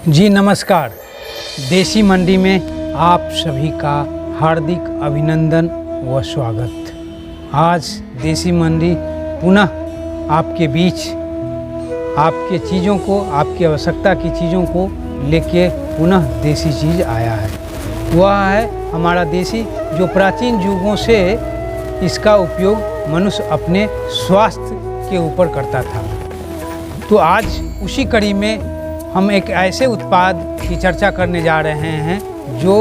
जी नमस्कार। देसी मंडी में आप सभी का हार्दिक अभिनंदन व स्वागत। आज देसी मंडी पुनः आपके बीच आपके चीज़ों को, आपकी आवश्यकता की चीज़ों को लेके पुनः देसी चीज़ आया है। वह है हमारा देसी, जो प्राचीन युगों से इसका उपयोग मनुष्य अपने स्वास्थ्य के ऊपर करता था। तो आज उसी कड़ी में हम एक ऐसे उत्पाद की चर्चा करने जा रहे हैं जो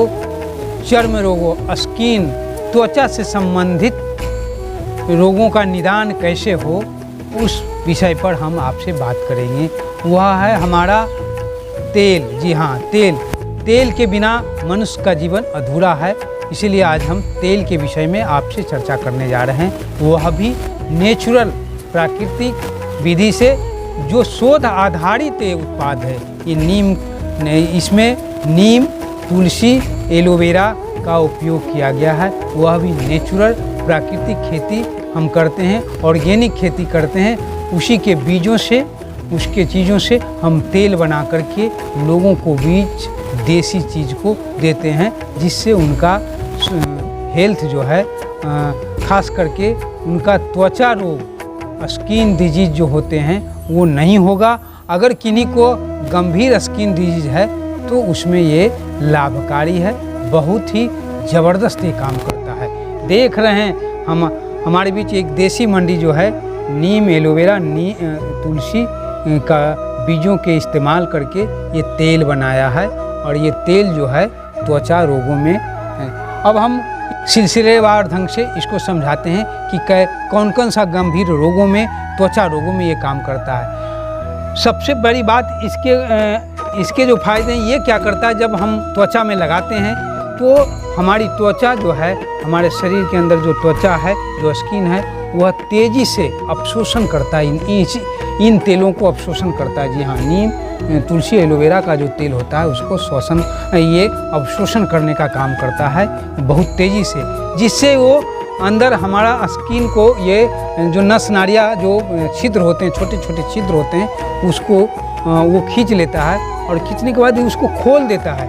चर्म रोगों, स्किन, त्वचा से संबंधित रोगों का निदान कैसे हो, उस विषय पर हम आपसे बात करेंगे। वह है हमारा तेल। जी हाँ, तेल के बिना मनुष्य का जीवन अधूरा है। इसीलिए आज हम तेल के विषय में आपसे चर्चा करने जा रहे हैं। वह भी नेचुरल, प्राकृतिक विधि से, जो शोध आधारित उत्पाद है। ये इसमें नीम, तुलसी, एलोवेरा का उपयोग किया गया है। वह भी नेचुरल, प्राकृतिक खेती हम करते हैं, ऑर्गेनिक खेती करते हैं। उसी के बीजों से, उसके चीज़ों से हम तेल बना करके लोगों को बीज देसी चीज़ को देते हैं, जिससे उनका हेल्थ जो है, खास करके उनका त्वचा रोग, स्किन डिजीज जो होते हैं वो नहीं होगा। अगर किन्हीं को गंभीर स्किन डिजीज है तो उसमें ये लाभकारी है, बहुत ही ज़बरदस्त ये काम करता है। देख रहे हैं हमारे बीच एक देसी मंडी जो है नीम, एलोवेरा, तुलसी का बीजों के इस्तेमाल करके ये तेल बनाया है। और ये तेल जो है त्वचा रोगों में है। अब हम सिलसिलेवार ढंग से इसको समझाते हैं कि कौन कौन सा गंभीर रोगों में, त्वचा रोगों में ये काम करता है। सबसे बड़ी बात इसके जो फायदे हैं, ये क्या करता है, जब हम त्वचा में लगाते हैं तो हमारी त्वचा जो है, हमारे शरीर के अंदर जो त्वचा है, जो स्किन है, वह तेज़ी से अवशोषण करता है। इन तेलों को अवशोषण करता है। जी हाँ, नीम, तुलसी, एलोवेरा का जो तेल होता है उसको ये अवशोषण करने का काम करता है बहुत तेज़ी से, जिससे वो अंदर हमारा स्किन को, ये जो नस नाड़ियाँ, जो छिद्र होते हैं, छोटे छोटे छिद्र होते हैं, उसको वो खींच लेता है। और खींचने के बाद उसको खोल देता है।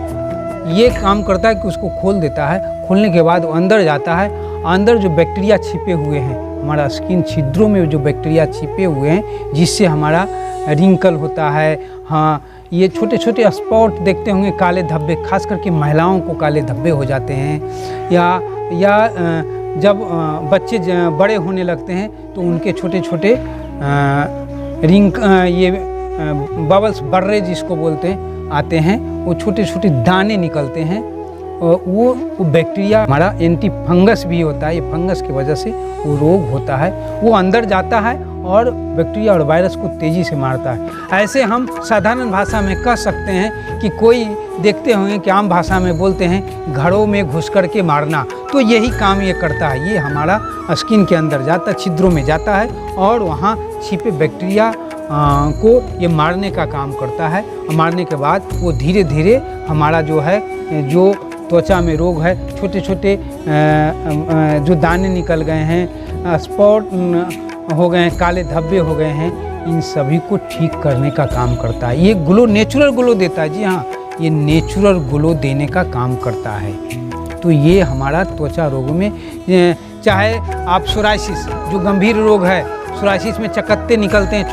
ये काम करता है कि उसको खोल देता है। खोलने के बाद वो अंदर जाता है। अंदर जो बैक्टीरिया छिपे हुए हैं, हमारा स्किन छिद्रों में जो बैक्टीरिया छिपे हुए हैं, जिससे हमारा रिंकल होता है। हाँ, ये छोटे छोटे स्पॉट देखते होंगे, काले धब्बे, खास करके महिलाओं को काले धब्बे हो जाते हैं। या जब बच्चे बड़े होने लगते हैं तो उनके छोटे छोटे ये बबल्स, बर्रे जिसको बोलते हैं, आते हैं। वो छोटे छोटे दाने निकलते हैं। वो बैक्टीरिया हमारा एंटी फंगस भी होता है। ये फंगस की वजह से वो रोग होता है। वो अंदर जाता है और बैक्टीरिया और वायरस को तेज़ी से मारता है। ऐसे हम साधारण भाषा में कह सकते हैं कि कोई देखते होंगे कि आम भाषा में बोलते हैं घरों में घुस कर के मारना। तो यही काम ये करता है। ये हमारा स्किन के अंदर जाता है, छिद्रों में जाता है और वहाँ छिपे बैक्टीरिया को ये मारने का काम करता है। मारने के बाद वो धीरे धीरे हमारा जो है, जो त्वचा में रोग है, छोटे छोटे जो दाने निकल गए हैं, स्पॉट हो गए हैं, काले धब्बे हो गए हैं, इन सभी को ठीक करने का काम करता है। ये ग्लो, नेचुरल ग्लो देता है। जी हाँ, ये नेचुरल ग्लो देने का काम करता है। तो ये हमारा त्वचा रोगों में, चाहे आप सोराइसिस, जो गंभीर रोग है, सोराइसिस में चकत्ते निकलते हैं,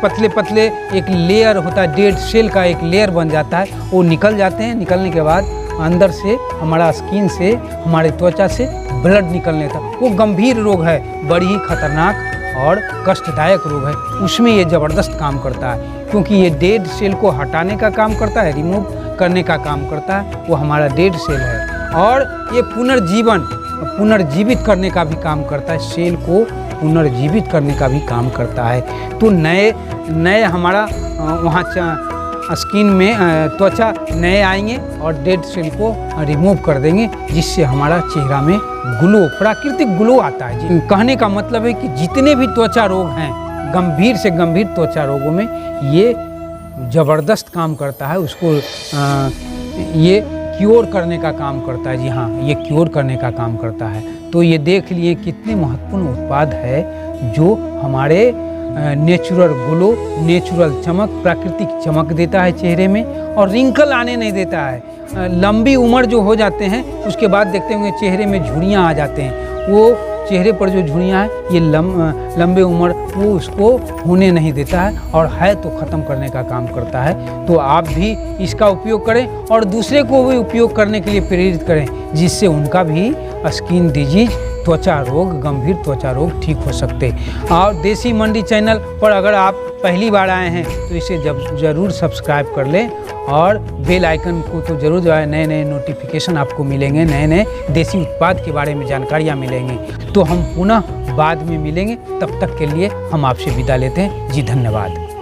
पतले पतले एक लेयर होता है, डेड सेल का एक लेयर बन जाता है, वो निकल जाते हैं। निकलने के बाद अंदर से हमारा स्किन से, हमारे त्वचा से ब्लड निकलने था। वो गंभीर रोग है, बड़ी ही खतरनाक और कष्टदायक रोग है। उसमें ये ज़बरदस्त काम करता है, क्योंकि ये डेड सेल को हटाने का काम करता है, रिमूव करने का काम करता है। वो हमारा डेड सेल है। और ये पुनर्जीवित करने का भी काम करता है। सेल को पुनर्जीवित करने का भी काम करता है। तो नए हमारा वहाँ स्किन में, त्वचा नए आएंगे और डेड सेल को रिमूव कर देंगे, जिससे हमारा चेहरा में ग्लो, प्राकृतिक ग्लो आता है। जी, कहने का मतलब है कि जितने भी त्वचा रोग हैं, गंभीर से गंभीर त्वचा रोगों में ये ज़बरदस्त काम करता है। उसको ये क्योर करने का काम करता है। जी हाँ, ये क्योर करने का काम करता है। तो ये देख लिए कितने महत्वपूर्ण उत्पाद है जो हमारे नेचुरल ग्लो, नेचुरल चमक, प्राकृतिक चमक देता है चेहरे में और रिंकल आने नहीं देता है। लंबी उम्र जो हो जाते हैं उसके बाद देखते होंगे चेहरे में झुर्रियाँ आ जाते हैं, वो चेहरे पर जो झुर्रियाँ हैं ये लंबे उम्र वो उसको होने नहीं देता है और है तो ख़त्म करने का काम करता है। तो आप भी इसका उपयोग करें और दूसरे को भी उपयोग करने के लिए प्रेरित करें, जिससे उनका भी स्किन डिजीज, त्वचा रोग, गंभीर त्वचा रोग ठीक हो सकते। और देसी मंडी चैनल पर अगर आप पहली बार आए हैं तो इसे ज़रूर सब्सक्राइब कर लें और बेल आइकन को तो ज़रूर दबाएं। नए नए नोटिफिकेशन आपको मिलेंगे, नए नए देसी उत्पाद के बारे में जानकारियाँ मिलेंगी। तो हम पुनः बाद में मिलेंगे, तब तक के लिए हम आपसे विदा लेते हैं जी। धन्यवाद।